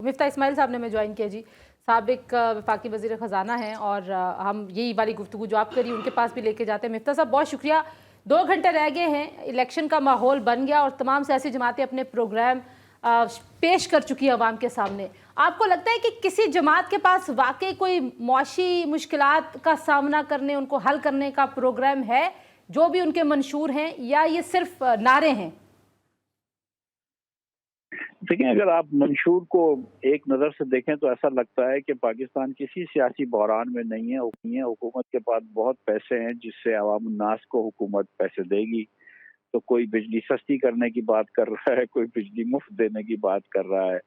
مفتاح اسماعیل صاحب نے میں جوائن کیا جی، سابق وفاقی وزیر خزانہ ہیں، اور ہم یہی والی گفتگو جو آپ کری ان کے پاس بھی لے کے جاتے ہیں۔ مفتاح صاحب بہت شکریہ، 2 گھنٹے رہ گئے ہیں، الیکشن کا ماحول بن گیا اور تمام سیاسی جماعتیں اپنے پروگرام پیش کر چکی ہیں عوام کے سامنے۔ آپ کو لگتا ہے کہ کسی جماعت کے پاس واقعی کوئی معاشی مشکلات کا سامنا کرنے، ان کو حل کرنے کا پروگرام ہے جو بھی ان کے منشور ہیں، یا یہ صرف نعرے ہیں؟ دیکھیں، اگر آپ منشور کو ایک نظر سے دیکھیں تو ایسا لگتا ہے کہ پاکستان کسی سیاسی بحران میں نہیں ہے۔ حکومت کے پاس بہت پیسے ہیں جس سے عوام الناس کو حکومت پیسے دے گی، تو کوئی بجلی سستی کرنے کی بات کر رہا ہے، کوئی بجلی مفت دینے کی بات کر رہا ہے،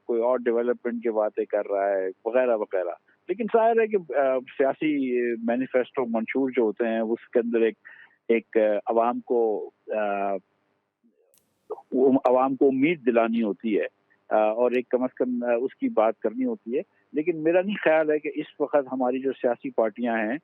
کوئی اور ڈیولپمنٹ کی باتیں کر رہا ہے، وغیرہ وغیرہ۔ لیکن ظاہر ہے کہ سیاسی مینیفیسٹو منشور جو ہوتے ہیں اس کے اندر ایک عوام کو امید دلانی ہوتی ہے، اور ایک کم از کم اس کی بات کرنی ہوتی ہے۔ لیکن میرا نہیں خیال ہے کہ اس وقت ہماری جو سیاسی پارٹیاں ہیں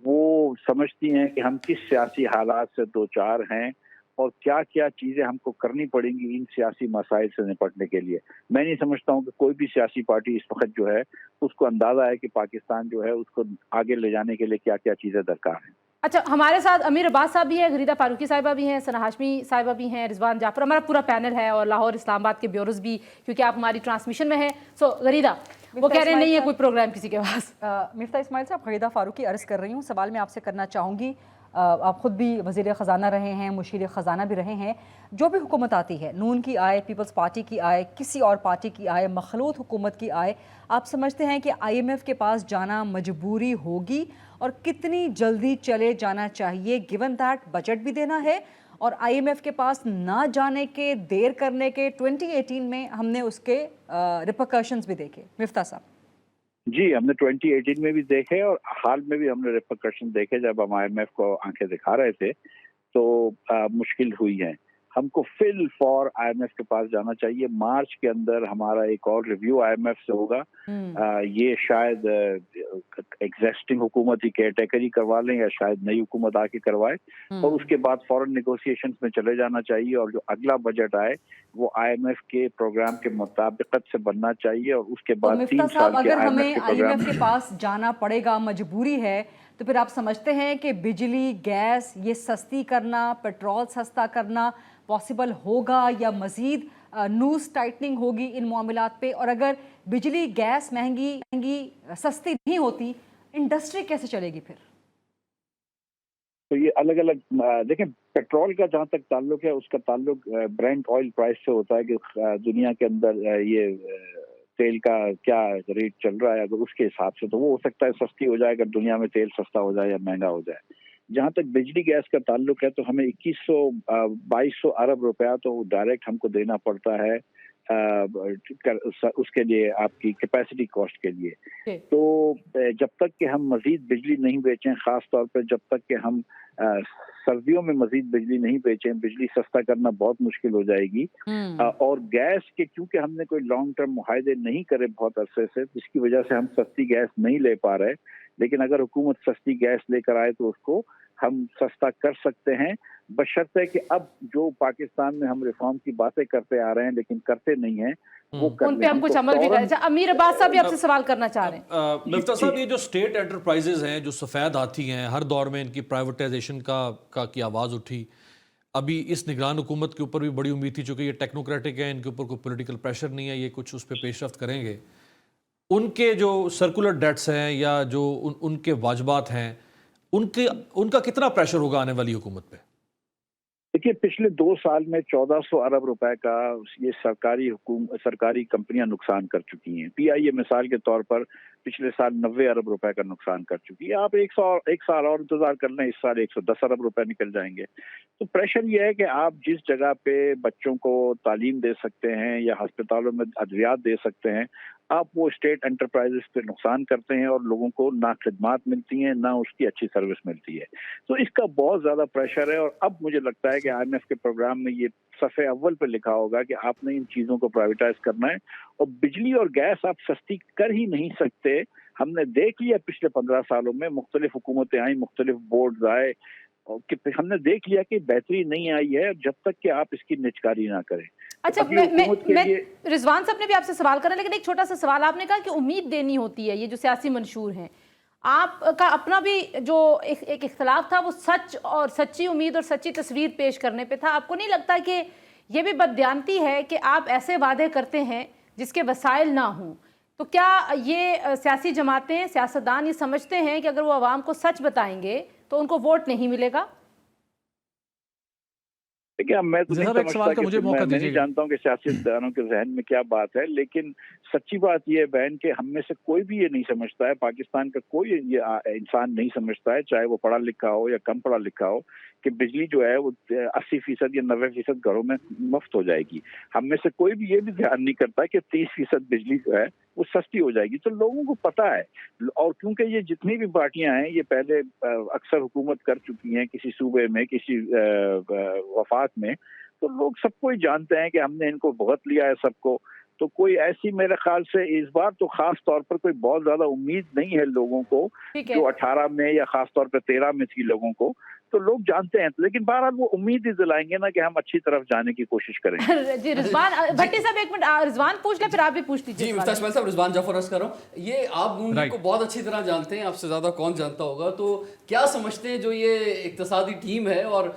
وہ سمجھتی ہیں کہ ہم کس سیاسی حالات سے دوچار ہیں اور کیا کیا چیزیں ہم کو کرنی پڑیں گی ان سیاسی مسائل سے نپٹنے کے لیے۔ میں نہیں سمجھتا ہوں کہ کوئی بھی سیاسی پارٹی اس وقت جو ہے اس کو اندازہ ہے کہ پاکستان جو ہے اس کو آگے لے جانے کے لیے کیا کیا چیزیں درکار ہیں۔ اچھا، ہمارے ساتھ امیر عباس صاحب بھی ہیں، غریدہ فاروقی صاحبہ بھی ہیں، ثنا ہاشمی صاحبہ بھی ہیں، رضوان جعفر، ہمارا پورا پینل ہے، اور لاہور اسلام آباد کے بیورز بھی، کیونکہ آپ ہماری ٹرانسمیشن میں ہیں۔ سو غریدہ وہ کہہ رہے ہیں نہیں ہے کوئی پروگرام کسی کے پاس۔ مفتاح اسماعیل صاحب، غریدہ فاروقی عرض کر رہی ہوں، سوال میں آپ سے کرنا چاہوں گی، آپ خود بھی وزیر خزانہ رہے ہیں، مشیر خزانہ بھی رہے ہیں، جو بھی حکومت آتی ہے، نون کی آئے، پیپلز پارٹی کی آئے، کسی اور پارٹی کی آئے، مخلوط حکومت کی آئے، آپ سمجھتے ہیں کہ آئی ایم ایف کے پاس جانا مجبوری ہوگی، اور کتنی جلدی چلے جانا چاہیے گیون دیٹ بجٹ بھی دینا ہے، اور آئی ایم ایف کے پاس نہ جانے کے، دیر کرنے کے 2018 میں ہم نے اس کے ریپرکشنز بھی دیکھے؟ مفتاح صاحب جی، ہم نے 2018 میں بھی دیکھے اور حال میں بھی ہم نے ریپرکشن دیکھے۔ جب ہم آئی ایم ایف کو آنکھیں دکھا رہے تھے تو مشکل ہوئی ہیں۔ ہم کو فی الفور آئی ایم ایف کے پاس جانا چاہیے۔ مارچ کے اندر ہمارا ایک اور ریویو آئی ایم ایف سے ہوگا۔ یہ شاید ایگزسٹنگ حکومت ہی کیئر ٹیکر ہی کروا لیں، یا شاید نئی حکومت آ کے کروائے، اور اس کے بعد فوراً نیگوسیشنز میں چلے جانا چاہیے، اور جو اگلا بجٹ آئے وہ آئی ایم ایف کے پروگرام کے مطابقت سے بننا چاہیے، اور اس کے تو بعد مفتاح 3 صاحب، سال کے اگر آئی ایم ایف ہمیں کے آئی ایم ایف پروگرام کے پاس جانا پڑے گا، مجبوری ہے، تو پھر آپ سمجھتے ہیں کہ بجلی، گیس یہ سستی کرنا، پیٹرول سستا کرنا پاسبل ہوگا، یا مزید نوز ٹائٹننگ ہوگی ان معاملات پہ؟ اور اگر بجلی، گیس مہنگی سستی نہیں ہوتی، انڈسٹری کیسے چلے گی پھر؟ تو یہ الگ الگ دیکھیں، پیٹرول کا جہاں تک تعلق ہے اس کا تعلق برینٹ آئل پرائس سے ہوتا ہے کہ دنیا کے اندر یہ تیل کا کیا ریٹ چل رہا ہے، اگر اس کے حساب سے تو وہ ہو سکتا ہے سستی ہو جائے اگر دنیا میں تیل سستا ہو جائے یا مہنگا ہو جائے۔ جہاں تک بجلی گیس کا تعلق ہے تو ہمیں 2200 ارب روپیہ تو ڈائریکٹ ہم کو دینا پڑتا ہے اس کے لیے، آپ کی کیپیسٹی کاسٹ کے لیے۔ تو جب تک کہ ہم مزید بجلی نہیں بیچیں، خاص طور پہ جب تک کہ ہم سردیوں میں مزید بجلی نہیں بیچیں، بجلی سستا کرنا بہت مشکل ہو جائے گی۔ اور گیس کے کیونکہ ہم نے کوئی لانگ ٹرم معاہدے نہیں کرے بہت عرصے سے، جس کی وجہ سے ہم سستی گیس نہیں لے پا رہے، لیکن اگر حکومت سستی گیس لے کر آئے تو اس کو ہم سستا کر سکتے ہیں، بشرطے کہ اب جو پاکستان میں ہم ریفارم کی باتیں کرتے آ رہے ہیں لیکن کرتے نہیں ہیں وہ ان پہ ہم کچھ عمل بھی کریں۔ امیر عباس صاحب بھی آپ سے سوال کرنا چاہ رہے ہیں۔ مفتاح صاحب، یہ جو اسٹیٹ انٹرپرائزز ہیں جو سفید ہاتھی ہیں، ہر دور میں ان کی پرائیویٹائزیشن کی آواز اٹھی، ابھی اس نگران حکومت کے اوپر بھی بڑی امید تھی، چونکہ یہ ٹیکنوکریٹک ہے، ان کے اوپر کوئی پولیٹیکل پریشر نہیں ہے، یہ کچھ اس پہ پیش رفت کریں گے۔ ان کے جو سرکولر ڈیٹس ہیں یا جو ان کے واجبات ہیں، ان کا کتنا پریشر ہوگا آنے والی حکومت پہ؟ دیکھیے، پچھلے 2 سال میں 1400 ارب روپے کا یہ سرکاری کمپنیاں نقصان کر چکی ہیں۔ پی آئی اے مثال کے طور پر پچھلے سال 90 ارب روپے کا نقصان کر چکی ہے۔ آپ ایک سال اور انتظار کر لیں، اس سال 110 ارب روپے نکل جائیں گے۔ تو پریشر یہ ہے کہ آپ جس جگہ پہ بچوں کو تعلیم دے سکتے ہیں یا ہسپتالوں میں ادویات دے سکتے ہیں، آپ وہ اسٹیٹ انٹرپرائزز پہ نقصان کرتے ہیں، اور لوگوں کو نہ خدمات ملتی ہیں نہ اس کی اچھی سروس ملتی ہے۔ تو اس کا بہت زیادہ پریشر ہے، اور اب مجھے لگتا ہے کہ آئی ایم ایف کے پروگرام میں یہ صفحے اول پہ لکھا ہوگا کہ آپ نے ان چیزوں کو پرائیویٹائز کرنا ہے، اور بجلی اور گیس آپ سستی کر ہی نہیں سکتے۔ ہم نے دیکھ لیا پچھلے 15 سالوں میں مختلف حکومتیں آئیں، مختلف بورڈز آئے، ہم نے دیکھ لیا کہ بہتری نہیں آئی ہے جب تک کہ آپ اس کی نجکاری نہ کریں۔ अच्छा, अगली हुकूमत के मैं लिए रिजवान साहब ने भी आपसे सवाल करना, लेकिन एक छोटा सा सवाल, आपने कहा कि उम्मीद देनी होती है, ये जो सियासी मंशूर हैं, आपका अपना भी जो एक इख्तलाफ था वो सच और सच्ची उम्मीद और सच्ची तस्वीर पेश करने पे था। आपको नहीं लगता कि ये भी बददियानती है कि आप ऐसे वादे करते हैं जिसके वसाइल ना हों? तो क्या ये सियासी जमातें, सियासतदान ये समझते हैं कि अगर वो आवाम को सच बताएंगे तो उनको वोट नहीं मिलेगा? देखिए, अब मैं तो नहीं साहब एक समझता सवाल का कि मुझे मैं मौका नहीं दीजिएगा। जानता हूँ कि सियासतदानों के जहन में क्या बात है, लेकिन सच्ची बात यह है बहन कि हम में से कोई भी ये नहीं समझता है, पाकिस्तान का कोई ये इंसान नहीं समझता है, चाहे वो पढ़ा लिखा हो या कम पढ़ा लिखा हो, कि बिजली जो है वो 80% या 90% घरों में मुफ्त हो जाएगी। हम में से कोई भी ये भी ध्यान नहीं करता कि 30% बिजली जो है वो सस्ती हो जाएगी। तो लोगों को पता है, और क्योंकि ये जितनी भी पार्टियां हैं ये पहले अक्सर हुकूमत कर चुकी हैं किसी सूबे में, किसी वफाक में, तो लोग सबको ही जानते हैं कि हमने इनको भुगत लिया है सबको। तो कोई ऐसी, मेरे ख्याल से इस बार तो खास तौर पर कोई बहुत ज्यादा उम्मीद नहीं है लोगों को, ठीक है। जो 18 में या खास तौर पर 13 में थी लोगों को, तो लोग जानते हैं। लेकिन बहरहाल वो उम्मीद ही दिलाएंगे ना कि हम अच्छी तरफ जाने की कोशिश करेंगे। जी रिजवान, भट्टी साहब एक मिनट, रिजवान पूछ ले फिर आप भी पूछ लीजिए जी सवाल। मिफ्ताह इस्माइल साहब, रिजवान जाफर अर्ज कर रहा हूँ। ये आप नून लीग Right. को बहुत अच्छी तरह जानते हैं, आपसे ज़्यादा कौन जानता होगा, तो क्या समझते हैं जो ये इक्तिसादी टीम है, और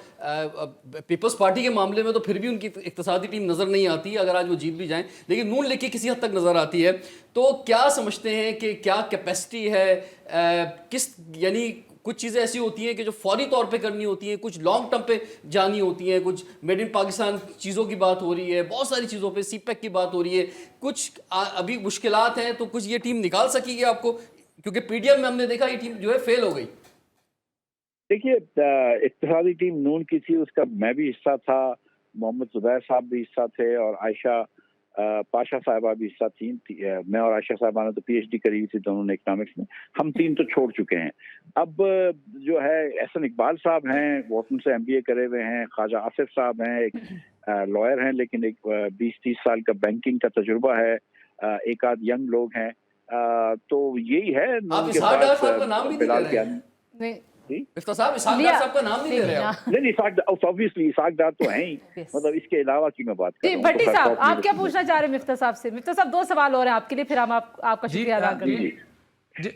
पीपल्स पार्टी के मामले में तो फिर भी उनकी इक्तिसादी टीम नज़र नहीं आती अगर आज वो जीत भी जाएं, लेकिन नून लीग की किसी हद तक नज़र आती है। तो क्या समझते हैं कि क्या कैपेसिटी है, किस, यानी कुछ चीज़ें ऐसी होती हैं कि जो फौरी तौर पे करनी होती हैं, कुछ लॉन्ग टर्म पे जानी होती हैं, कुछ मेड इन पाकिस्तान चीज़ों की बात हो रही है, बहुत सारी चीज़ों पे सीपैक की बात हो रही है, कुछ अभी मुश्किलात हैं, तो कुछ ये टीम निकाल सकेगी आपको, क्योंकि पीडीएम में हमने देखा ये टीम जो है फेल हो गई। देखिए, इत्तेहादी टीम नून की थी, उसका मैं भी हिस्सा था, मोहम्मद जुबैर साहब भी हिस्सा थे, और आयशा पाशा साहिबा भी हिस्सा थी। मैं और आयशा साहिबा ने तो पीएचडी करी हुई थी दोनों ने इकोनॉमिक्स में। हम तीन तो छोड़ चुके हैं। अब जो है एहसन इकबाल साहब हैं, वॉटन से एमबीए करे हुए हैं, ख्वाजा आसिफ साहब हैं, एक लॉयर हैं, लेकिन एक 20-30 साल का बैंकिंग का तजुर्बा है, एक आध यंग लोग हैं। तो यही है आप नून के इसहाक डार पास। साहब का नाम भी नहीं ले बिलाल रहे हैं। कियानी नहीं, मिफ्ताह साहब, इसहाक लिया। डार साहब का नाम नहीं ले रहे आप। नहीं, ऑब्वियसली इसाक डार तो हैं ही, Yes. मतलब इसके अलावा की मैं बात कर जी रहा हूँ। भट्टी तो साहब, खैर, आप क्या पूछना चाह रहे हैं मिफ्ता साहब से? मिफ्ता साहब, 2 सवाल और हैं आपके लिए, फिर हम आपका जी, शुक्रिया अदा जी करेंगे। जी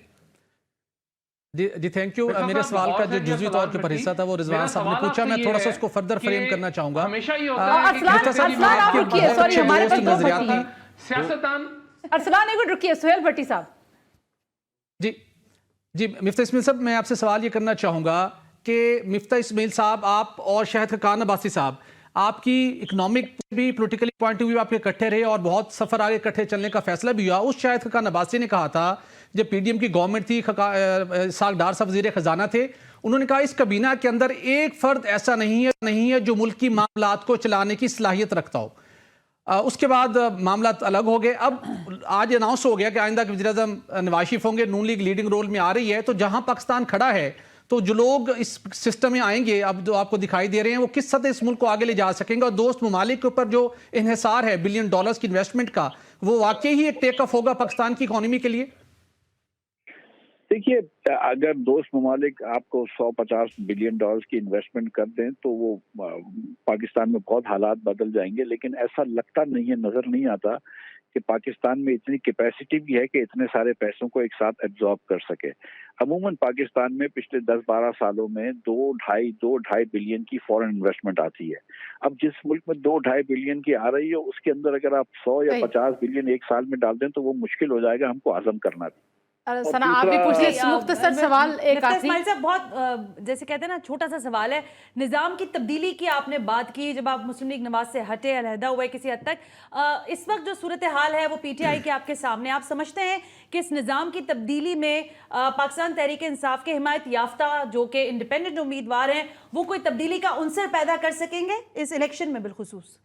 जी जी थैंक यू। मेरे सवाल का जो जुज़वी तौर के ऊपर हिस्सा था वो रिजवान साहब ने पूछा, मैं थोड़ा सा उसको फर्दर फ्रेम करना चाहूंगा। हमेशा ये होता है कि अरसलान आप रुकिए, सॉरी हमारे पास 2 भट्टी हैं। सियासतदान अरसलान एक मिनट रुकिए, सुहेल भट्टी साहब। जी जी मिफ्ता इस्माइल साहब, मैं आपसे सवाल ये करना चाहूँगा कि मिफ्ता इस्माइल साहब, आप और शाहिद खान अब्बासी साहब, आपकी इकोनॉमिक भी पॉलिटिकली पॉइंट ऑफ व्यू आपके इकट्ठे रहे और बहुत सफ़र आगे इकट्ठे चलने का फैसला भी हुआ। उस शाहिद खान अब्बासी ने कहा था, जब पीडीएम की गवर्नमेंट थी, इसहाक डार साहब वज़ीर ख़जाना थे, उन्होंने कहा इस कबीना के अंदर एक फ़र्द ऐसा नहीं है जो मुल्क की मामलात को चलाने की सलाहियत रखता हो। उसके बाद मामला अलग हो गए। अब आज अनाउंस हो गया कि आइंदा के वज़ीर-ए-आज़म नवाज शरीफ होंगे, नून लीग लीडिंग रोल में आ रही है। तो जहां पाकिस्तान खड़ा है, तो जो लोग इस सिस्टम में आएंगे, अब जो आपको दिखाई दे रहे हैं, वो किस हद इस मुल्क को आगे ले जा सकेंगे, और दोस्त ममालिक के ऊपर जो इन्हिसार है $बिलियन की इन्वेस्टमेंट का, वो वाकई ही एक टेक ऑफ होगा पाकिस्तान की इकोनॉमी के लिए? देखिए, अगर दोस्त ममालिक आपको 150 बिलियन डॉलर्स की इन्वेस्टमेंट कर दें तो वो पाकिस्तान में बहुत हालात बदल जाएंगे, लेकिन ऐसा लगता नहीं है, नजर नहीं आता कि पाकिस्तान में इतनी कैपेसिटी भी है कि इतने सारे पैसों को एक साथ एब्जॉर्ब कर सके। अमूमन पाकिस्तान में पिछले 10-12 सालों में 2-2.5 बिलियन की फॉरेन इन्वेस्टमेंट आती है। अब जिस मुल्क में 2-2.5 बिलियन की आ रही है, उसके अंदर अगर आप 100 या 50 बिलियन एक साल में डाल दें तो वो मुश्किल हो जाएगा हमको हजम करना भी। सना, आप भी पूछ ले, मुख्तसर सवाल एक मिफ्ता आखिरी। इस्माइल साहब, बहुत जैसे कहते हैं ना, छोटा सा सवाल है। निज़ाम की तब्दीली की आपने बात की, जब आप मुस्लिम लीग नवाज से हटे, अलहदा हुए किसी हद तक, इस वक्त जो सूरत हाल है वो पीटीआई के आपके सामने, आप समझते हैं कि इस निज़ाम की तब्दीली में पाकिस्तान तहरीक इंसाफ के हिमायत याफ्ता जो कि इंडिपेंडेंट उम्मीदवार हैं, वो कोई तब्दीली का उनसर पैदा कर सकेंगे इस इलेक्शन में बिलखुसूस?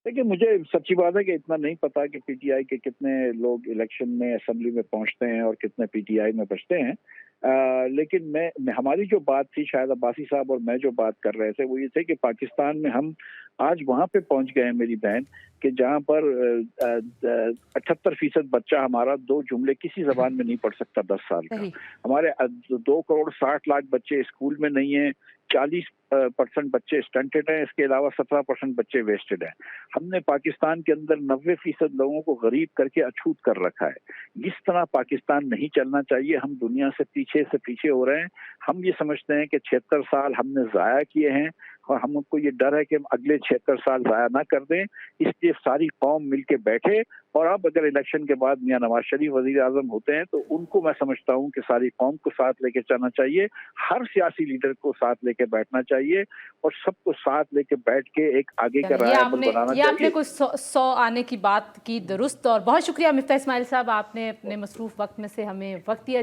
देखिए, मुझे सच्ची बात है कि इतना नहीं पता कि पीटीआई के कितने लोग इलेक्शन में, असेंबली में पहुंचते हैं और कितने पीटीआई में बचते हैं। लेकिन मैं हमारी जो बात थी, शायद अब्बासी साहब और मैं जो बात कर रहे थे, वो ये थे कि पाकिस्तान में हम आज वहां पे पहुंच गए हैं मेरी बहन, कि जहां पर 78% बच्चा हमारा 2 जुमले किसी जबान में नहीं पढ़ सकता 10 साल का। सही। हमारे 2 करोड़ 60 लाख बच्चे स्कूल में नहीं है, 40% बच्चे स्टंटेड हैं, इसके अलावा 17% बच्चे वेस्टेड हैं। हमने पाकिस्तान के अंदर 90% लोगों को गरीब करके अछूत कर रखा है। इस तरह पाकिस्तान नहीं चलना चाहिए। हम दुनिया से पीछे हो रहे हैं। हम ये समझते हैं कि 76 साल हमने ज़ाया किए हैं और हमको ये डर है कि हम अगले 76 साल ज़ाया ना कर दें, इसलिए सारी कौम मिलके बैठे। और अब अगर इलेक्शन के बाद मियां नवाज शरीफ वजीर आजम होते हैं तो उनको मैं समझता हूं कि सारी कौम को साथ लेके चलना चाहिए, हर सियासी लीडर को साथ लेके बैठना चाहिए और सबको साथ लेके बैठ के एक आगे का राह बनाना ये आपने चाहिए। कुछ 100 आने की बात की दुरुस्त, और बहुत शुक्रिया मिफ्ता इस्माइल साहब, आपने अपने मसरूफ वक्त में से हमें वक्त दिया।